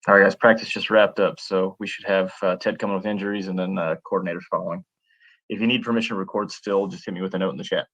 All right, guys, practice just wrapped up, so we should have Ted coming with injuries and then coordinators following. If you need permission to record still, just hit me with a note in the chat.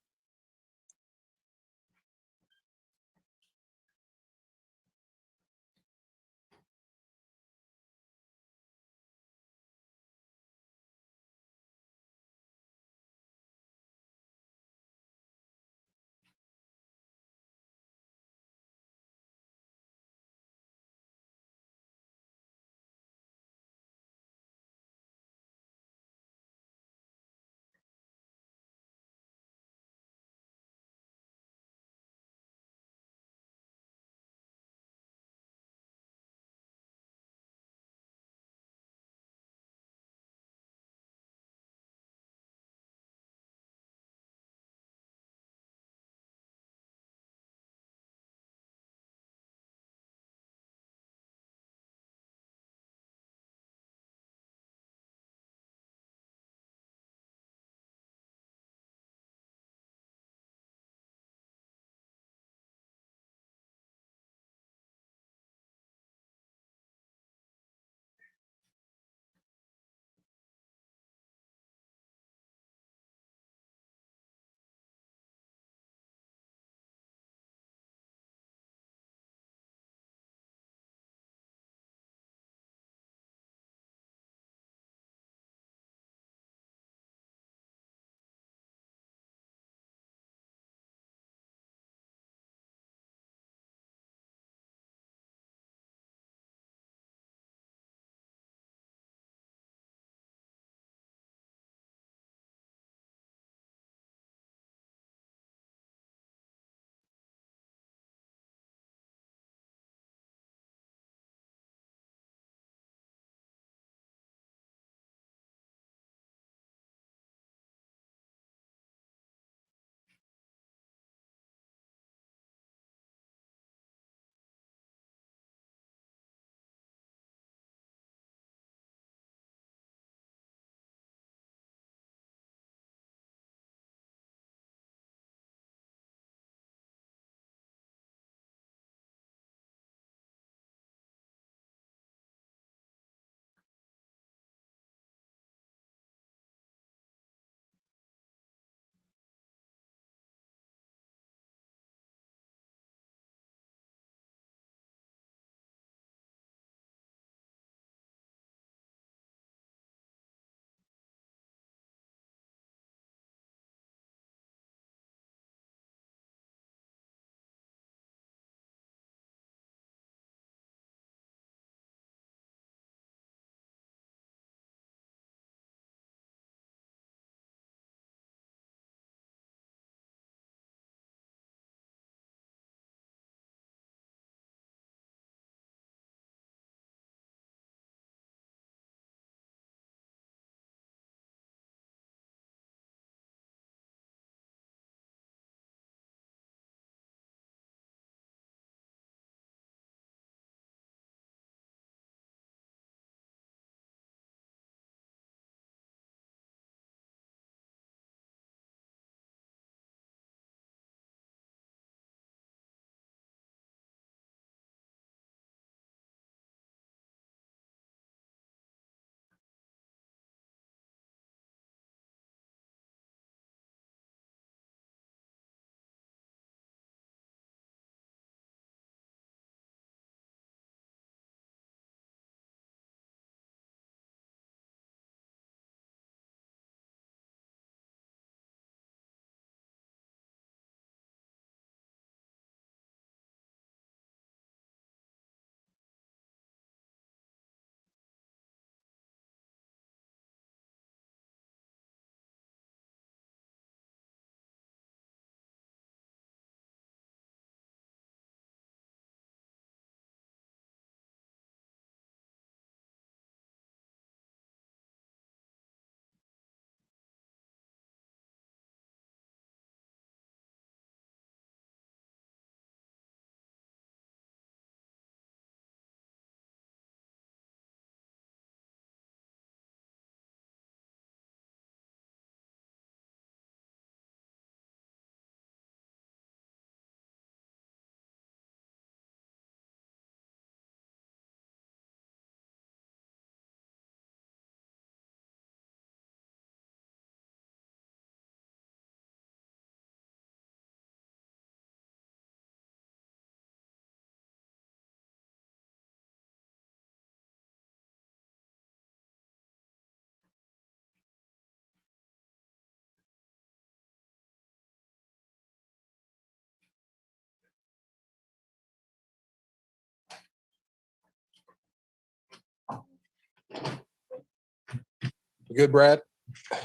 You good, Brad?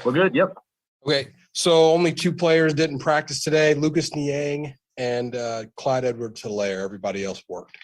We're good. Yep. Okay. So only 2 players didn't practice today, Lucas Niang and Clyde Edwards-Hilaire. Everybody else worked.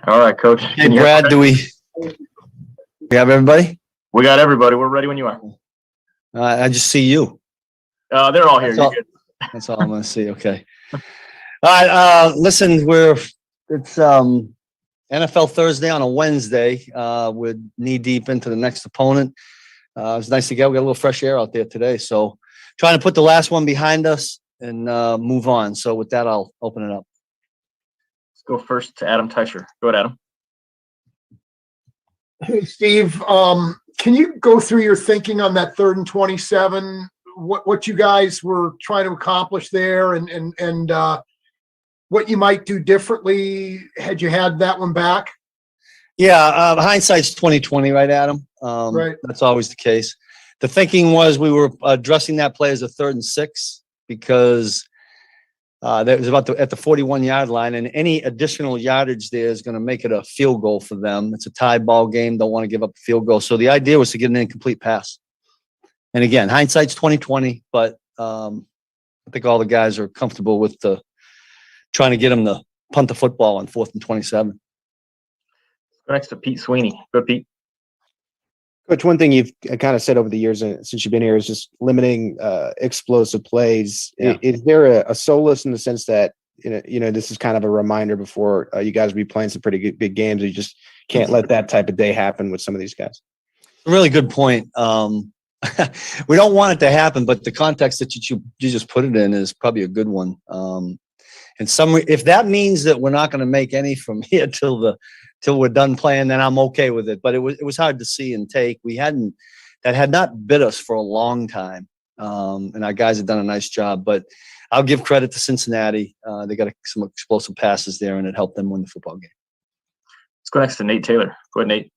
All right, Coach. Hey, Brad, do we have everybody? We got everybody. We're ready when you are. I just see you. They're all here. You're good. That's all I'm going to see. Okay. All right. Listen, it's NFL Thursday on a Wednesday. We're knee deep into the next opponent. It was nice to we got a little fresh air out there today. So trying to put the last one behind us and move on. So with that, I'll open it up. Let's go first to Adam Teicher. Go ahead, Adam. Hey, Steve, can you go through your thinking on that 3rd and 27? What you guys were trying to accomplish there, and what you might do differently had you had that one back? Yeah, hindsight's 20/20, right, Adam? Right. That's always the case. The thinking was we were addressing that play as a 3rd and 6 because that was at the 41-yard line, and any additional yardage there is going to make it a field goal for them. It's a tie ball game; don't want to give up a field goal. So the idea was to get an incomplete pass. And again, hindsight's 20/20, but I think all the guys are comfortable with trying to get them to punt the football on 4th and 27. Go next to Pete Sweeney. Go, Pete. Coach, one thing you've kind of said over the years since you've been here is just limiting explosive plays. Yeah. Is there a solace in the sense that this is kind of a reminder before you guys will be playing some pretty big games? You just can't let that type of day happen with some of these guys. Really good point. We don't want it to happen, but the context that you just put it in is probably a good one. And if that means that we're not going to make any from here till we're done playing, then I'm okay with it. But it was hard to see and take. That had not bit us for a long time. And our guys have done a nice job, but I'll give credit to Cincinnati. They got some explosive passes there, and it helped them win the football game. Let's go next to Nate Taylor. Go ahead, Nate.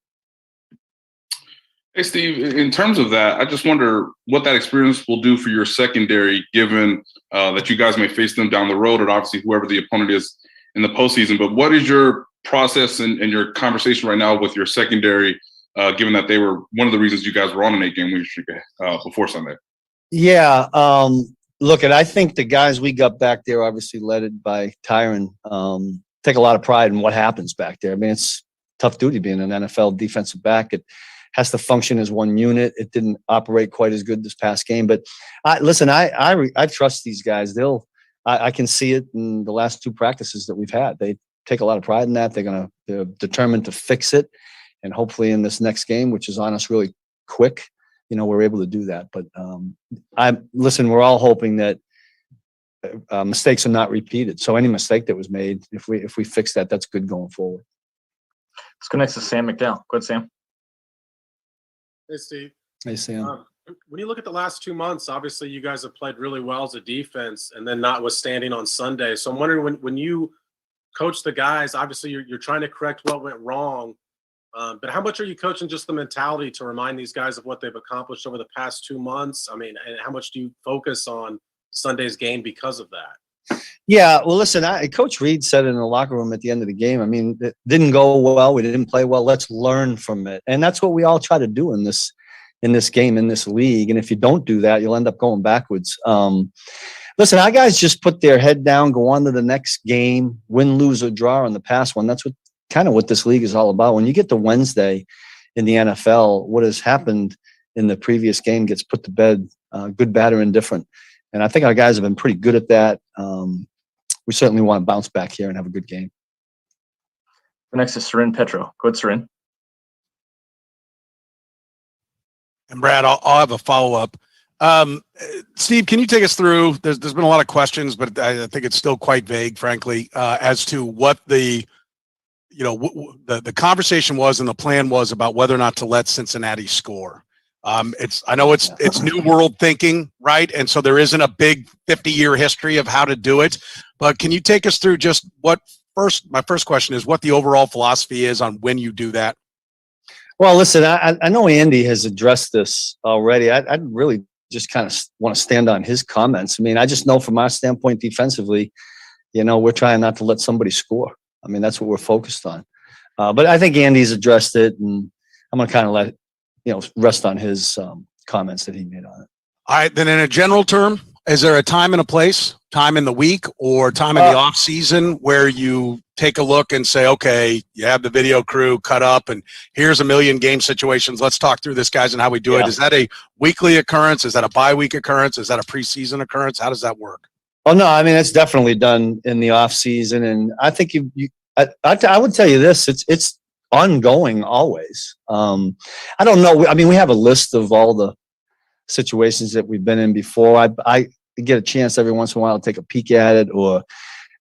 Hey, Steve, in terms of that, I just wonder what that experience will do for your secondary, given that you guys may face them down the road, and obviously whoever the opponent is in the postseason. But what is your process and your conversation right now with your secondary, given that they were one of the reasons you guys were on an 8-game winning streak before Sunday? Yeah. Look, I think the guys we got back there, obviously led by Tyron, take a lot of pride in what happens back there. I mean, it's tough duty being an NFL defensive back. It has to function as one unit. It didn't operate quite as good this past game, but listen, I trust these guys. I can see it in the last 2 practices that we've had. They take a lot of pride in that. They're determined to fix it, and hopefully in this next game, which is on us really quick, we're able to do that. But listen, we're all hoping that mistakes are not repeated. So any mistake that was made, if we fix that, that's good going forward. Let's go next to Sam McDowell. Go ahead, Sam. Hey, Steve. Hey, Sam. When you look at the last 2 months, obviously you guys have played really well as a defense, and then notwithstanding on Sunday. So I'm wondering when you coach the guys, obviously you're trying to correct what went wrong, but how much are you coaching just the mentality to remind these guys of what they've accomplished over the past 2 months? I mean, and how much do you focus on Sunday's game because of that? Yeah, well, listen, Coach Reed said it in the locker room at the end of the game. I mean, it didn't go well. We didn't play well. Let's learn from it. And that's what we all try to do in this game, in this league. And if you don't do that, you'll end up going backwards. Listen, our guys just put their head down, go on to the next game, win, lose, or draw on the past one. That's what this league is all about. When you get to Wednesday in the NFL, what has happened in the previous game gets put to bed, good, bad, or indifferent. And I think our guys have been pretty good at that. We certainly want to bounce back here and have a good game. The next is Sarin Petro. Go ahead, Sarin. And Brad, I'll have a follow-up. Steve, can you take us through, there's been a lot of questions, but I think it's still quite vague, frankly, as to what the conversation was and the plan was about whether or not to let Cincinnati score. I know it's new world thinking, right? And so there isn't a big 50-year history of how to do it, but can you take us through just my first question is what the overall philosophy is on when you do that? Well, listen, I know Andy has addressed this already. I'd really just kind of want to stand on his comments. I mean, I just know from our standpoint defensively, we're trying not to let somebody score. I mean, that's what we're focused on. But I think Andy's addressed it, and I'm going to kind of let rest on his comments that he made on it. All right, then in a general term, is there a time and a place, time in the week or time in the off season where you take a look and say, okay, you have the video crew cut up and here's a million game situations. Let's talk through this, guys, and how we do it. Is that a weekly occurrence? Is that a bi-week occurrence? Is that a preseason occurrence? How does that work? Oh, no, I mean, it's definitely done in the off season. And I think I would tell you this, it's ongoing always. I don't know. I mean, we have a list of all the situations that we've been in before. I get a chance every once in a while to take a peek at it, or,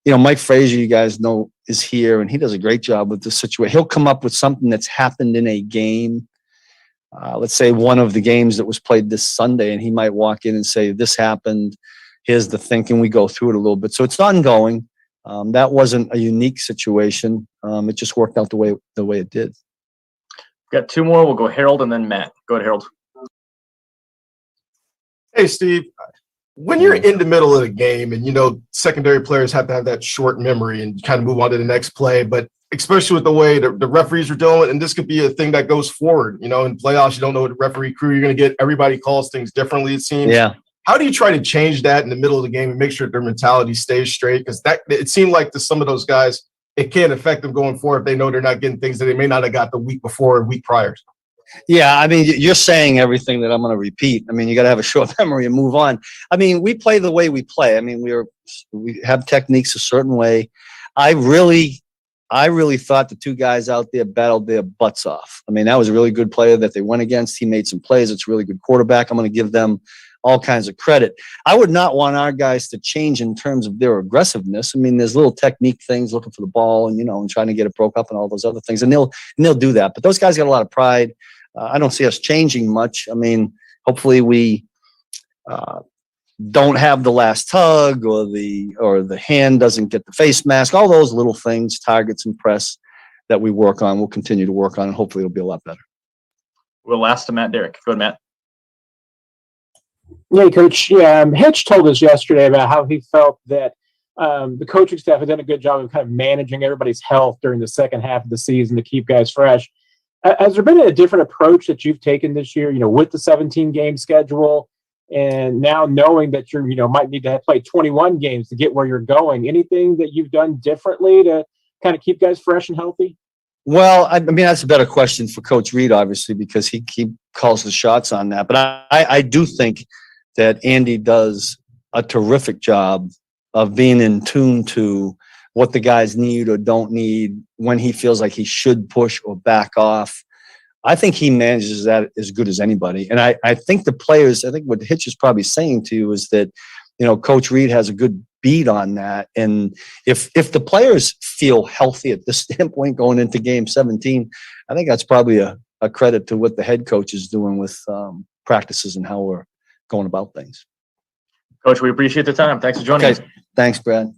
Mike Frazier, you guys know, is here and he does a great job with this situation. He'll come up with something that's happened in a game. Let's say one of the games that was played this Sunday, and he might walk in and say, this happened. Here's the thinking. We go through it a little bit. So it's ongoing. That wasn't a unique situation. It just worked out the way it did. Got two more. We'll go Harold and then Matt. Go ahead, Harold. Hey, Steve, when you're in the middle of the game and, secondary players have to have that short memory and kind of move on to the next play, but especially with the way the referees are doing, and this could be a thing that goes forward, in playoffs, you don't know what referee crew you're going to get. Everybody calls things differently, it seems. Yeah. How do you try to change that in the middle of the game and make sure their mentality stays straight? Because it seemed like to some of those guys, it can affect them going forward if they know they're not getting things that they may not have got the week before or week prior. Yeah, I mean, you're saying everything that I'm going to repeat. I mean, you got to have a short memory and move on. I mean, we play the way we play. I mean, we have techniques a certain way. I really thought the two guys out there battled their butts off. I mean, that was a really good player that they went against. He made some plays. It's a really good quarterback. I'm going to give them all kinds of credit. I would not want our guys to change in terms of their aggressiveness. I mean, there's little technique things, looking for the ball and, and trying to get it broke up and all those other things. And they'll do that. But those guys got a lot of pride. I don't see us changing much. I mean, hopefully we don't have the last tug or the hand doesn't get the face mask, all those little things, targets and press that we work on. We'll continue to work on, and hopefully it'll be a lot better. We'll last to Matt Derrick. Go ahead, Matt. Yeah, Coach. Hitch told us yesterday about how he felt that the coaching staff had done a good job of kind of managing everybody's health during the second half of the season to keep guys fresh. Has there been a different approach that you've taken this year, with the 17-game schedule and now knowing that you might need to play 21 games to get where you're going? Anything that you've done differently to kind of keep guys fresh and healthy? Well, I mean, that's a better question for Coach Reed, obviously, because he calls the shots on that. But I do think that Andy does a terrific job of being in tune to what the guys need or don't need, when he feels like he should push or back off. I think he manages that as good as anybody. And I think the players, I think what Hitch is probably saying to you is that, Coach Reed has a good beat on that. And if the players feel healthy at this standpoint going into game 17, I think that's probably a credit to what the head coach is doing with practices and how we're going about things. Coach, we appreciate the time. Thanks for joining us. Thanks, Brad.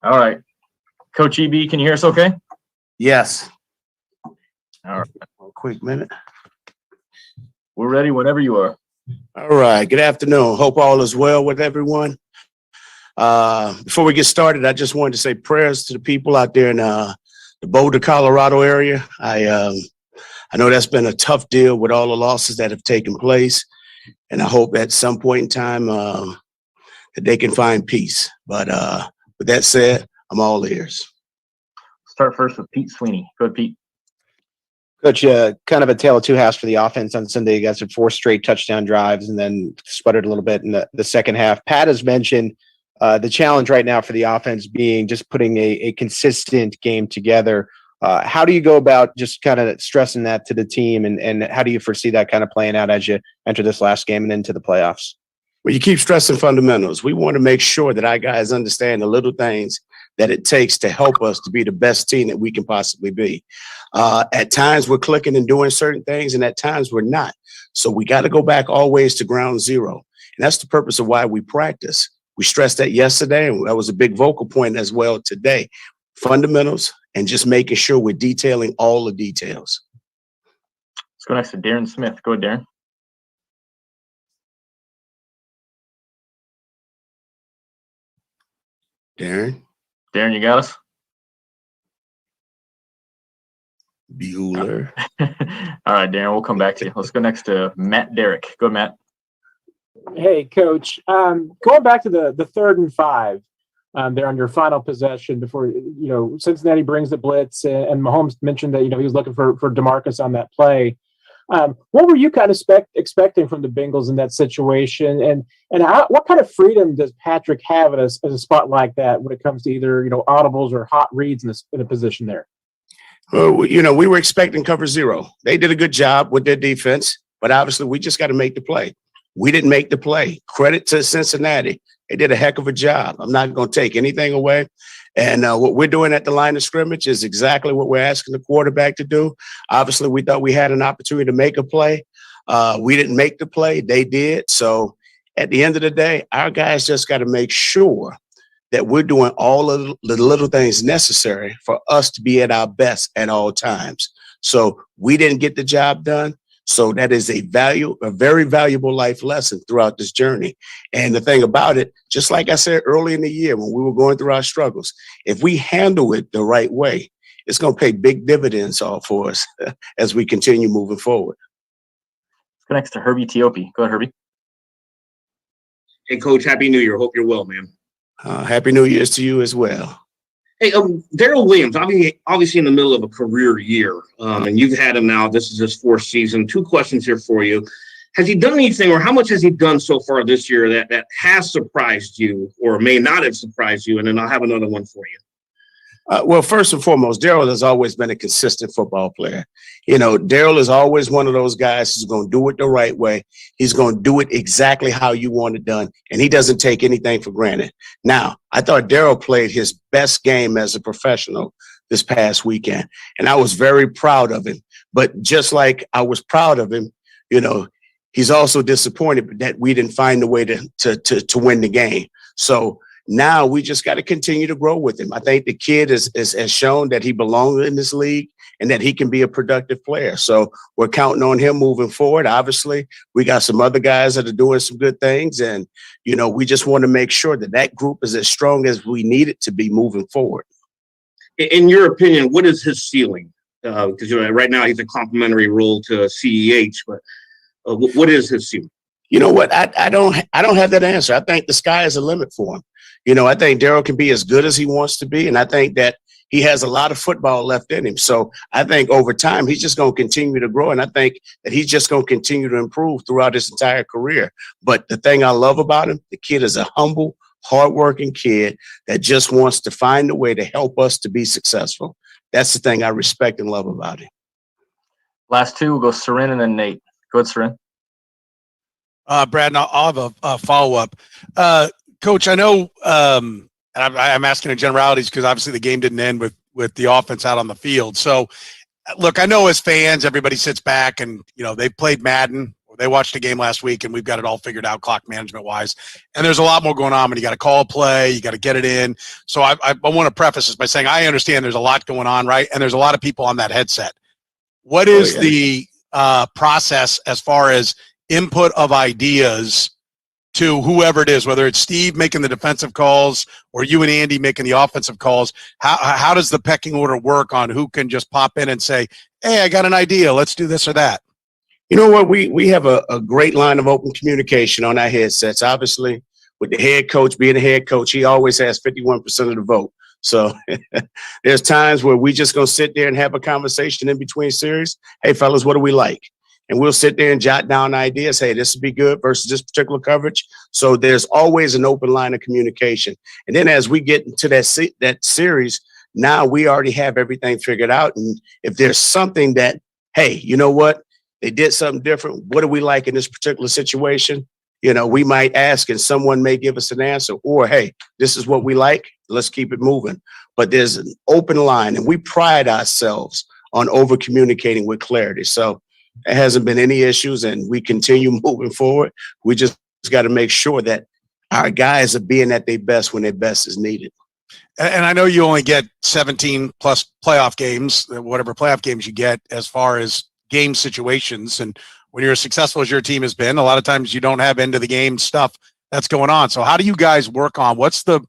All right. Coach EB, can you hear us okay? Yes. All right. Quick minute. We're ready whenever you are. All right. Good afternoon. Hope all is well with everyone. Before we get started, I just wanted to say prayers to the people out there in the Boulder, Colorado area. I know that's been a tough deal with all the losses that have taken place, and I hope at some point in time that they can find peace. But with that said, I'm all ears. Start first with Pete Sweeney. Go ahead, Pete. Coach, kind of a tale of two halves for the offense on Sunday. You guys had 4 straight touchdown drives and then sputtered a little bit in the second half. Pat has mentioned the challenge right now for the offense being just putting a consistent game together. How do you go about just kind of stressing that to the team, and how do you foresee that kind of playing out as you enter this last game and into the playoffs? Well, you keep stressing fundamentals. We want to make sure that our guys understand the little things that it takes to help us to be the best team that we can possibly be. At times we're clicking and doing certain things, and at times we're not. So we got to go back always to ground zero. And that's the purpose of why we practice. We stressed that yesterday, and that was a big vocal point as well today. Fundamentals and just making sure we're detailing all the details. Let's go next to Darren Smith. Go ahead, Darren. Darren, you got us? Bueller. All right, Darren, we'll come back to you. Let's go next to Matt Derrick. Go, Matt. Hey, Coach. Going back to the 3rd and 5, there on your final possession before Cincinnati brings the blitz, and Mahomes mentioned that he was looking for DeMarcus on that play. What were you kind of expecting from the Bengals in that situation, and what kind of freedom does Patrick have as a spot like that when it comes to either audibles or hot reads in a position there? Well, we were expecting cover 0. They did a good job with their defense, but obviously we just got to make the play. We didn't make the play. Credit to Cincinnati. They did a heck of a job. I'm not going to take anything away. And what we're doing at the line of scrimmage is exactly what we're asking the quarterback to do. Obviously, we thought we had an opportunity to make a play. We didn't make the play. They did. So at the end of the day, our guys just got to make sure that we're doing all of the little things necessary for us to be at our best at all times. So we didn't get the job done. So that is a very valuable life lesson throughout this journey. And the thing about it, just like I said early in the year when we were going through our struggles, if we handle it the right way, it's going to pay big dividends off for us as we continue moving forward. Let's go next to Herbie Teope. Go ahead, Herbie. Hey, Coach, Happy New Year. Hope you're well, man. Happy New Year's to you as well. Hey, Darrell Williams, obviously in the middle of a career year, and you've had him now. This is his 4th season. 2 questions here for you. Has he done anything, or how much has he done so far this year that has surprised you or may not have surprised you? And then I'll have another one for you. Well, first and foremost, Darrell has always been a consistent football player. Darrell is always one of those guys who's going to do it the right way. He's going to do it exactly how you want it done, and he doesn't take anything for granted. Now, I thought Darrell played his best game as a professional this past weekend, and I was very proud of him. But just like I was proud of him, he's also disappointed that we didn't find a way to win the game. So now we just got to continue to grow with him. I think the kid has shown that he belongs in this league and that he can be a productive player. So we're counting on him moving forward. Obviously, we got some other guys that are doing some good things. And, we just want to make sure that group is as strong as we need it to be moving forward. In your opinion, what is his ceiling? Because right now he's a complimentary role to CEH, but what is his ceiling? You know what? I don't have that answer. I think the sky is the limit for him. I think Darrell can be as good as he wants to be, and I think that he has a lot of football left in him. So I think over time, he's just going to continue to grow, and I think that he's just going to continue to improve throughout his entire career. But the thing I love about him, the kid is a humble, hardworking kid that just wants to find a way to help us to be successful. That's the thing I respect and love about him. Last 2, we'll go Seren and then Nate. Go ahead, Seren. Brad, I'll have a follow-up. Coach, I know and I'm asking in generalities because obviously the game didn't end with the offense out on the field. So, look, I know as fans, everybody sits back and, they played Madden. They watched the game last week, and we've got it all figured out clock management-wise. And there's a lot more going on when you got to call a play, you got to get it in. So I want to preface this by saying I understand there's a lot going on, right? And there's a lot of people on that headset. What is the process as far as input of ideas to whoever it is, whether it's Steve making the defensive calls or you and Andy making the offensive calls? How does the pecking order work on who can just pop in and say, hey, I got an idea, let's do this or that? You know what? We have a great line of open communication on our headsets. Obviously, with the head coach being the head coach, he always has 51% of the vote. So there's times where we just going to sit there and have a conversation in between series. Hey, fellas, what do we like? And we'll sit there and jot down ideas. Hey, this would be good versus this particular coverage. So there's always an open line of communication. And then as we get into that series, now we already have everything figured out. And if there's something that, hey, you know what? They did something different. What do we like in this particular situation? You know, we might ask and someone may give us an answer, or, hey, this is what we like. Let's keep it moving. But there's an open line, and we pride ourselves on over communicating with clarity. So there hasn't been any issues, and we continue moving forward. We just got to make sure that our guys are being at their best when their best is needed. And I know you only get 17 plus playoff games, whatever playoff games you get as far as game situations. And when you're as successful as your team has been, a lot of times you don't have end of the game stuff that's going on. So how do you guys work on, what's the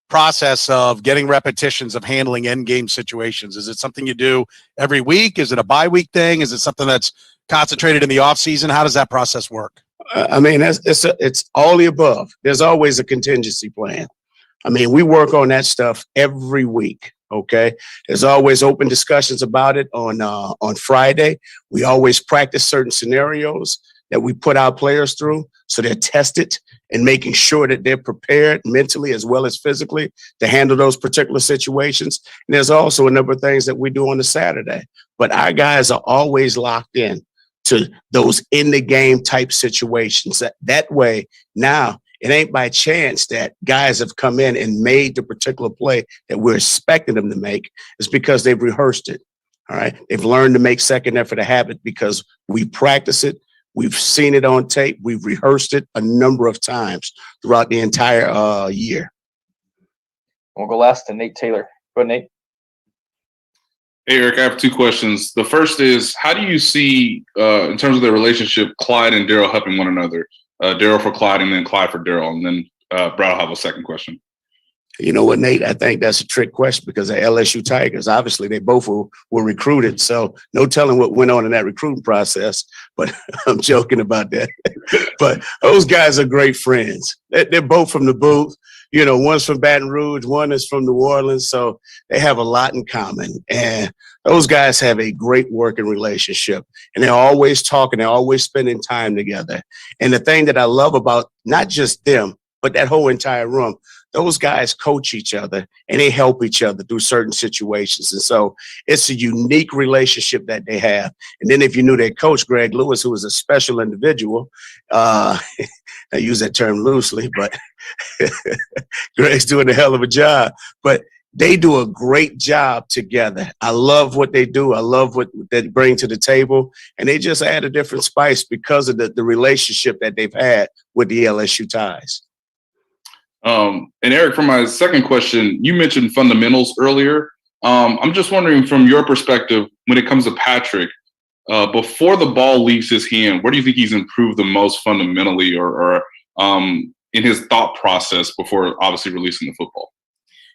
process of getting repetitions of handling end game situations? Is it something you do every week? Is it a bye-week thing? Is it something that's concentrated in the off season? How does that process work? I mean, it's all the above. There's always a contingency plan. I mean, we work on that stuff every week. Okay. There's always open discussions about it on Friday. We always practice certain scenarios that we put our players through, so they're tested and making sure that they're prepared mentally as well as physically to handle those particular situations. And there's also a number of things that we do on the Saturday, but our guys are always locked in to those in the game type situations. That way, now it ain't by chance that guys have come in and made the particular play that we're expecting them to make. It's because they've rehearsed it. All right. They've learned to make second effort a habit because we practice it. We've seen it on tape. We've rehearsed it a number of times throughout the entire year. We'll go last to Nate Taylor. Go ahead, Nate. Hey, Eric, I have two questions. The first is, how do you see, in terms of their relationship, Clyde and Daryl helping one another? Daryl for Clyde and then Clyde for Daryl. And then Brad will have a second question. You know what, Nate? I think that's a trick question because the LSU Tigers, obviously, they both were recruited. So no telling what went on in that recruiting process, but I'm joking about that. But those guys are great friends. They're both from the booth. You know, one's from Baton Rouge, one is from New Orleans. So they have a lot in common. And those guys have a great working relationship. And they're always talking. They're always spending time together. And the thing that I love about not just them, but that whole entire room, those guys coach each other and they help each other through certain situations. And so it's a unique relationship that they have. And then if you knew their coach, Greg Lewis, who was a special individual, I use that term loosely, but Greg's doing a hell of a job. But they do a great job together. I love what they do. I love what they bring to the table. And they just add a different spice because of the relationship that they've had with the LSU Ties. And Eric, for my second question, you mentioned fundamentals earlier. I'm just wondering, from your perspective, when it comes to Patrick, before the ball leaves his hand, where do you think he's improved the most fundamentally or in his thought process before obviously releasing the football?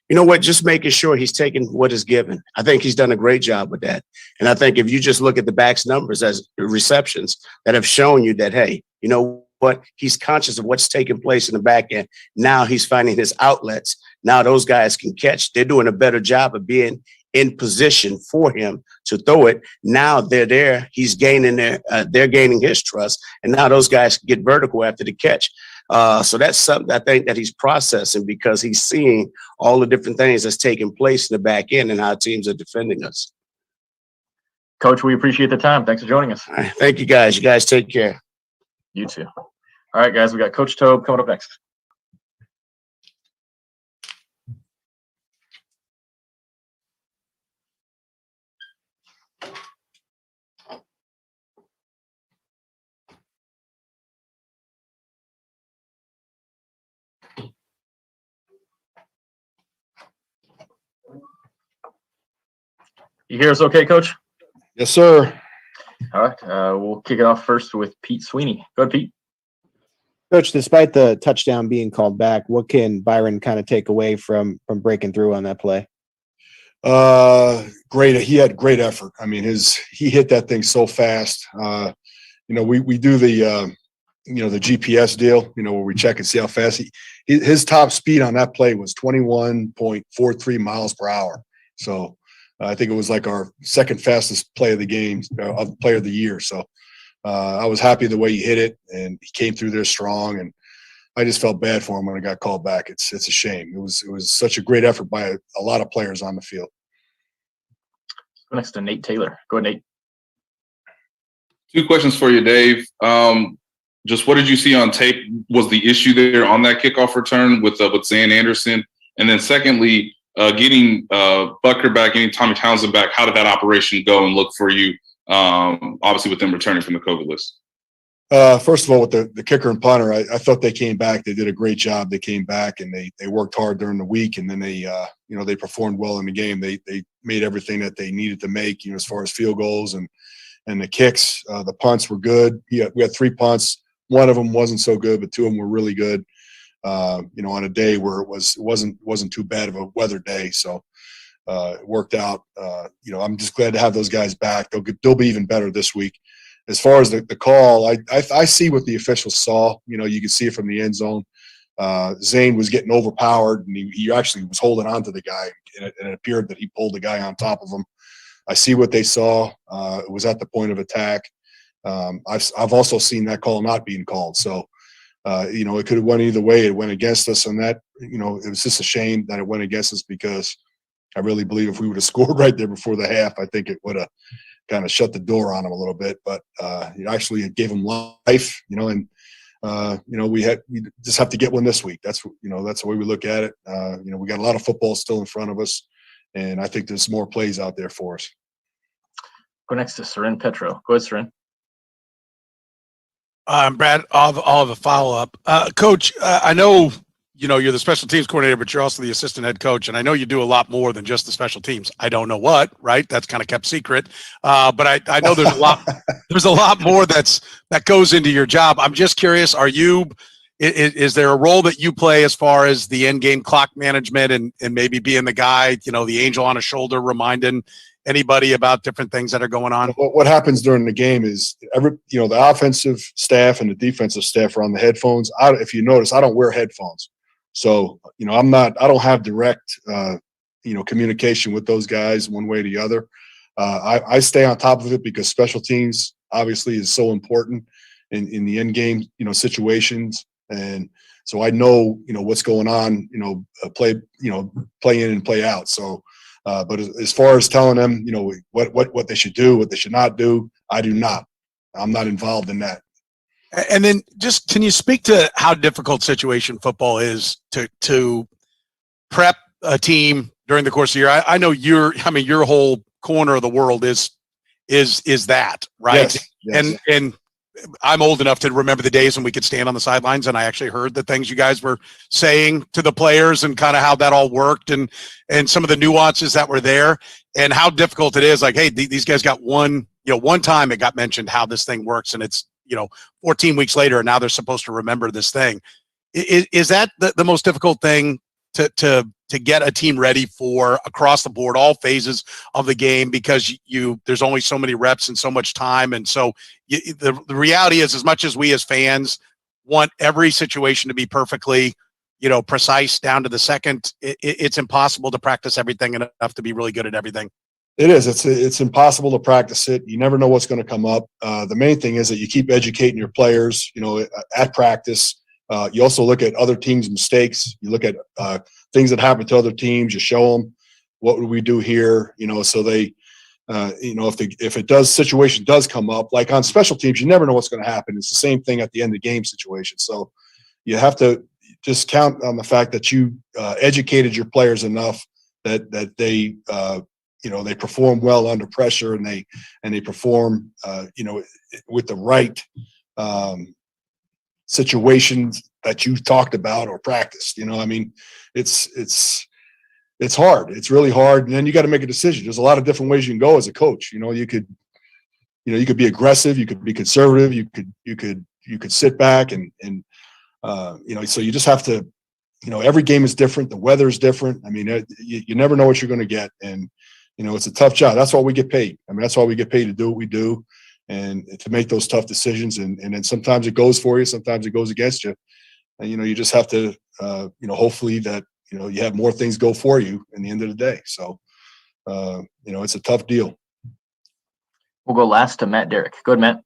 You know what? Just making sure he's taking what is given. I think he's done a great job with that. And I think if you just look at the back's numbers as receptions that have shown you that, hey, you know what? He's conscious of what's taking place in the back end. Now he's finding his outlets. Now those guys can catch. They're doing a better job of being in position for him to throw it. Now they're there. He's gaining they're gaining his trust. And now those guys can get vertical after the catch. So that's something I think that he's processing because he's seeing all the different things that's taking place in the back end and how teams are defending us. Coach, we appreciate the time. Thanks for joining us. All right. Thank you, guys. You guys take care. You too. All right, guys, we got Coach Toub coming up next. You hear us okay, Coach? Yes, sir. All right, we'll kick it off first with Pete Sweeney. Go ahead, Pete. Coach, despite the touchdown being called back, what can Byron kind of take away from breaking through on that play? Great. He had great effort. I mean, he hit that thing so fast. We do the the GPS deal, where we check and see how fast his top speed on that play was 21.43 miles per hour. So I think it was like our second fastest play of the game, player of the year. So I was happy the way he hit it, and he came through there strong. And I just felt bad for him when it got called back. It's a shame. It was such a great effort by a lot of players on the field. Go next to Nate Taylor. Go ahead, Nate. 2 questions for you, Dave. Just what did you see on tape was the issue there on that kickoff return with Zan Anderson? And then secondly, getting Butker back, getting Tommy Townsend back, how did that operation go and look for you, obviously with them returning from the COVID list? First of all, with the kicker and punter, I thought they came back. They did a great job. They came back and they worked hard during the week, and then they performed well in the game. They made everything that they needed to make, as far as field goals and the kicks. The punts were good. We had 3 punts. One of them wasn't so good, but 2 of them were really good. On a day where it wasn't too bad of a weather day, so it worked out. I'm just glad to have those guys back. They'll be even better this week. As far as the call, I see what the officials saw. You can see it from the end zone. Zane was getting overpowered, and he actually was holding on to the guy, and it appeared that he pulled the guy on top of him. I see what they saw. It was at the point of attack. I've also seen that call not being called. So, it could have went either way. It went against us, and that, it was just a shame that it went against us, because I really believe if we would have scored right there before the half, I think it would have kind of shut the door on him a little bit. But actually, it gave him life, and we just have to get one this week. That's the way we look at it. We got a lot of football still in front of us, and I think there's more plays out there for us. Go next to Seren Petro. Go ahead, Seren. Brad, I'll have a follow-up. Coach, I know, you're the special teams coordinator, but you're also the assistant head coach, and I know you do a lot more than just the special teams. I don't know what, right? That's kind of kept secret. But I know there's a lot more that goes into your job. I'm just curious, is there a role that you play as far as the end game clock management and maybe being the guy, the angel on a shoulder, reminding anybody about different things that are going on? What happens during the game is the offensive staff and the defensive staff are on the headphones. If you notice, I don't wear headphones. So, I don't have direct, communication with those guys one way or the other. I stay on top of it because special teams obviously is so important in the end game, situations. And so I know, what's going on, play in and play out. So, but as far as telling them, what they should do, what they should not do, I do not. I'm not involved in that. And then just, can you speak to how difficult situation football is to prep a team during the course of the year? I know your whole corner of the world is that, right? Yes. And I'm old enough to remember the days when we could stand on the sidelines, and I actually heard the things you guys were saying to the players and kind of how that all worked and some of the nuances that were there and how difficult it is. Like, hey, these guys got one time it got mentioned how this thing works, and it's, 14 weeks later, and now they're supposed to remember this thing. Is that the most difficult thing to get a team ready for across the board, all phases of the game, because there's only so many reps and so much time. And so the reality is, as much as we as fans want every situation to be perfectly, precise down to the second, it's impossible to practice everything enough to be really good at everything. It is. It's impossible to practice it. You never know what's going to come up. The main thing is that you keep educating your players, at practice. You also look at other teams' mistakes. You look at things that happen to other teams. You show them, what would we do here? So they, if situation does come up, like on special teams, you never know what's going to happen. It's the same thing at the end of the game situation. So you have to just count on the fact that you educated your players enough that they they perform well under pressure, and they perform with the right situations that you talked about or practiced. It's hard. It's really hard. And then you got to make a decision. There's a lot of different ways you can go as a coach. You could you could be aggressive, you could be conservative, you could sit back and so you just have to, every game is different. The weather is different. I mean, you never know what you're going to get. And, it's a tough job. That's why we get paid. I mean, that's why we get paid to do what we do and to make those tough decisions. And then sometimes it goes for you. Sometimes it goes against you. And, you just have to, hopefully that, you have more things go for you in the end of the day. So, it's a tough deal. We'll go last to Matt Derrick. Go ahead, Matt.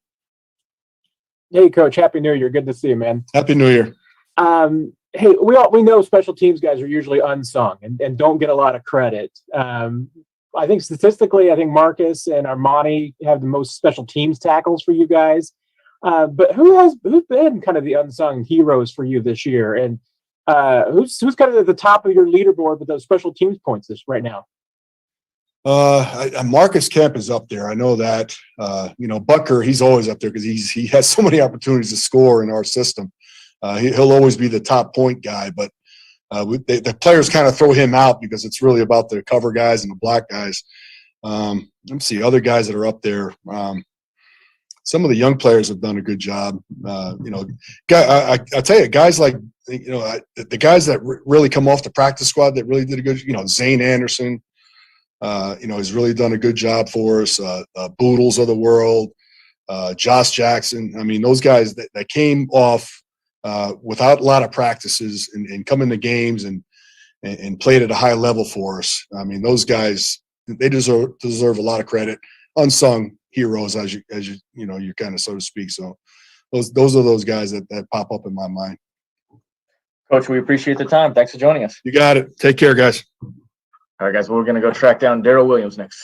Hey, Coach. Happy New Year. Good to see you, man. Happy New Year. Hey, we know special teams guys are usually unsung and don't get a lot of credit. I think statistically, Marcus and Armani have the most special teams tackles for you guys. But who's been kind of the unsung heroes for you this year? And who's kind of at the top of your leaderboard with those special teams points right now? Marcus Kemp is up there. I know that. Butker, he's always up there because he has so many opportunities to score in our system. He'll always be the top point guy, but the players kind of throw him out because it's really about the cover guys and the block guys. Let me see other guys that are up there. Some of the young players have done a good job. I tell you, guys like the guys that really come off the practice squad that really did a good. Zane Anderson, has really done a good job for us. Boodles of the world, Josh Jackson. I mean, those guys that came off without a lot of practices and come into games and played at a high level for us. I mean, those guys, they deserve a lot of credit. Unsung heroes, as you kind of so to speak. So those are those guys that pop up in my mind. Coach, we appreciate the time. Thanks for joining us. You got it. Take care, guys. All right, guys, we're going to go track down Daryl Williams next.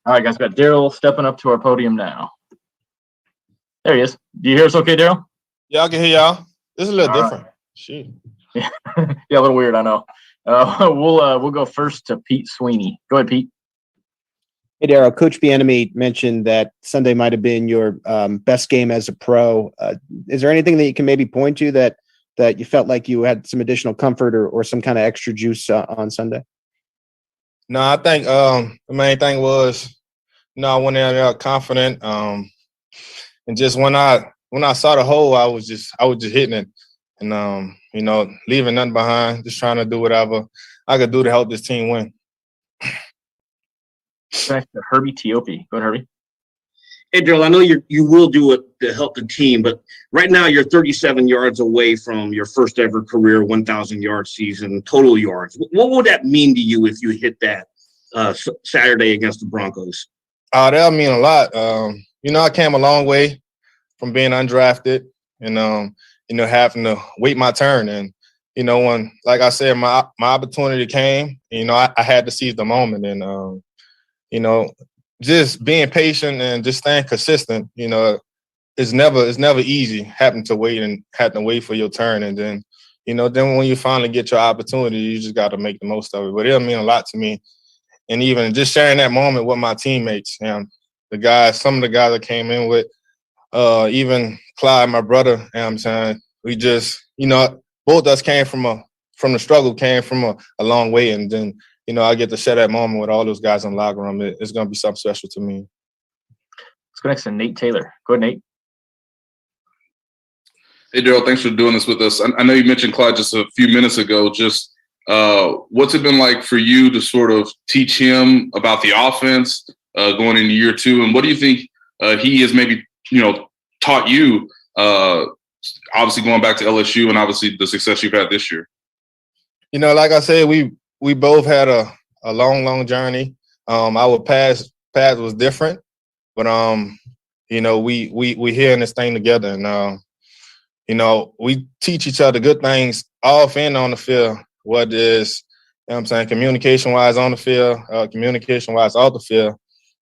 All right, guys, got Daryl stepping up to our podium now. There he is. Do you hear us okay, Daryl? Yeah, I can hear y'all. This is a little All different. Shit. Yeah, a little weird, I know. We'll go first to Pete Sweeney. Go ahead, Pete. Hey, Daryl, Coach Bieniemy mentioned that Sunday might have been your best game as a pro. Is there anything that you can maybe point to that you felt like you had some additional comfort or some kind of extra juice on Sunday? No, I think the main thing was, I went in there confident. And just when I saw the hole, I was just hitting it, and leaving nothing behind, just trying to do whatever I could do to help this team win. Back to Herbie Teope. Go ahead, Herbie. Hey, Daryl, I know you will do it to help the team, but right now you're 37 yards away from your first ever career 1,000-yard season total yards. What would that mean to you if you hit that Saturday against the Broncos? That'll mean a lot. I came a long way from being undrafted and having to wait my turn. And when, like I said, my opportunity came, I had to seize the moment. And just being patient and just staying consistent, it's never easy having to wait for your turn. And then, then when you finally get your opportunity, you just got to make the most of it. But it'll mean a lot to me. And even just sharing that moment with my teammates, some of the guys I came in with, even Clyde, my brother, you know what I'm saying? We just, both of us came from the struggle, came from a long way. And then, I get to share that moment with all those guys in the locker room. It's going to be something special to me. Let's go next to Nate Taylor. Go ahead, Nate. Hey, Daryl, thanks for doing this with us. I know you mentioned Clyde just a few minutes ago. Just what's it been like for you to sort of teach him about the offense going into year two? And what do you think he has maybe, taught you, obviously going back to LSU and obviously the success you've had this year? Like I said, we both had a long journey. Our path was different, but we here in this thing together, and we teach each other good things off and on the field. What is, I'm saying, communication wise on the field, communication wise off the field,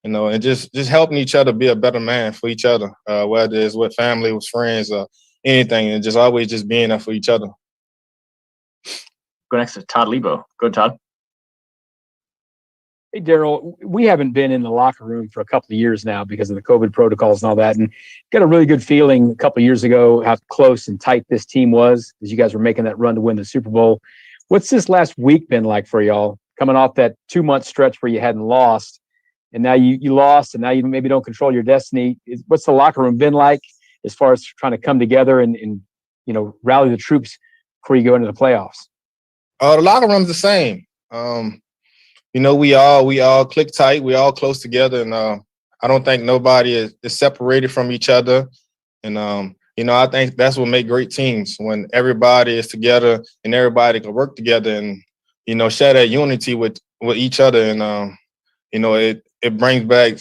and just helping each other be a better man for each other, whether it's with family, with friends, or anything, and just always just being there for each other. Go next to Todd Lebo. Go ahead, Todd. Hey, Daryl, we haven't been in the locker room for a couple of years now because of the COVID protocols and all that. And got a really good feeling a couple of years ago how close and tight this team was as you guys were making that run to win the Super Bowl. What's this last week been like for y'all, coming off that 2-month stretch where you hadn't lost, and now you lost, and now you maybe don't control your destiny? What's the locker room been like as far as trying to come together and rally the troops before you go into the playoffs? The locker room's the same. We all click tight. We all close together, and I don't think nobody is separated from each other. And I think that's what makes great teams, when everybody is together and everybody can work together and share that unity with each other. And it brings back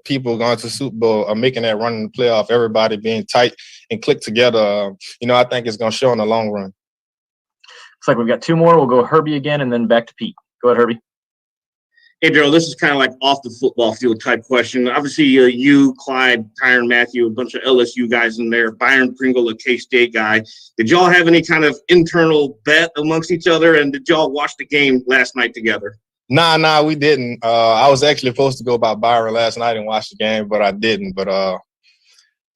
people going to the Super Bowl or making that run in the playoff. Everybody being tight and click together. I think it's going to show in the long run. Looks like we've got two more. We'll go Herbie again and then back to Pete. Go ahead, Herbie. Hey, Daryl, this is kind of like off the football field type question. Obviously, you, Clyde, Tyron Matthew, a bunch of LSU guys in there, Byron Pringle, a K-State guy. Did y'all have any kind of internal bet amongst each other, and did y'all watch the game last night together? Nah, we didn't. I was actually supposed to go by Byron last night and watch the game, but I didn't. But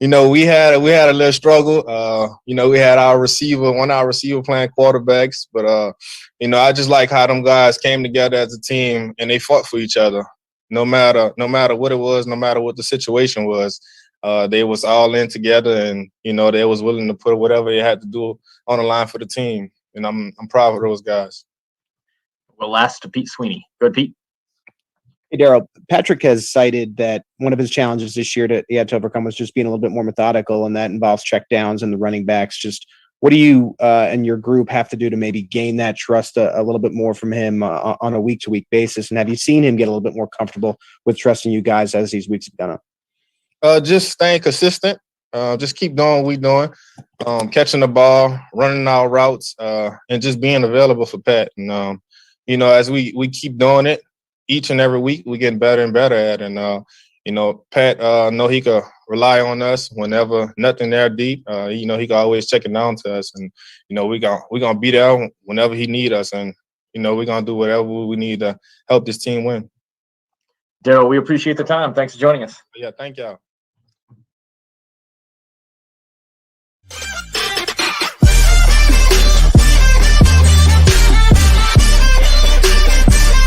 we had a little struggle. We had one of our receiver playing quarterbacks, but I just like how them guys came together as a team and they fought for each other. No matter what it was, no matter what the situation was, they was all in together, and they was willing to put whatever they had to do on the line for the team. And I'm proud of those guys. Well, last to Pete Sweeney. Go ahead, Pete. Hey, Daryl, Patrick has cited that one of his challenges this year that he had to overcome was just being a little bit more methodical, and that involves checkdowns and the running backs. Just what do you and your group have to do to maybe gain that trust a little bit more from him on a week-to-week basis? And have you seen him get a little bit more comfortable with trusting you guys as these weeks have gone on? Just staying consistent. Just keep doing what we're doing, catching the ball, running our routes, and just being available for Pat. And, as we keep doing it, each and every week we getting better and better at. And Pat know he could rely on us whenever nothing there deep. He can always check it down to us, and we gonna be there whenever he need us, and we're gonna do whatever we need to help this team win. Daryl, we appreciate the time. Thanks for joining us. Yeah, thank y'all.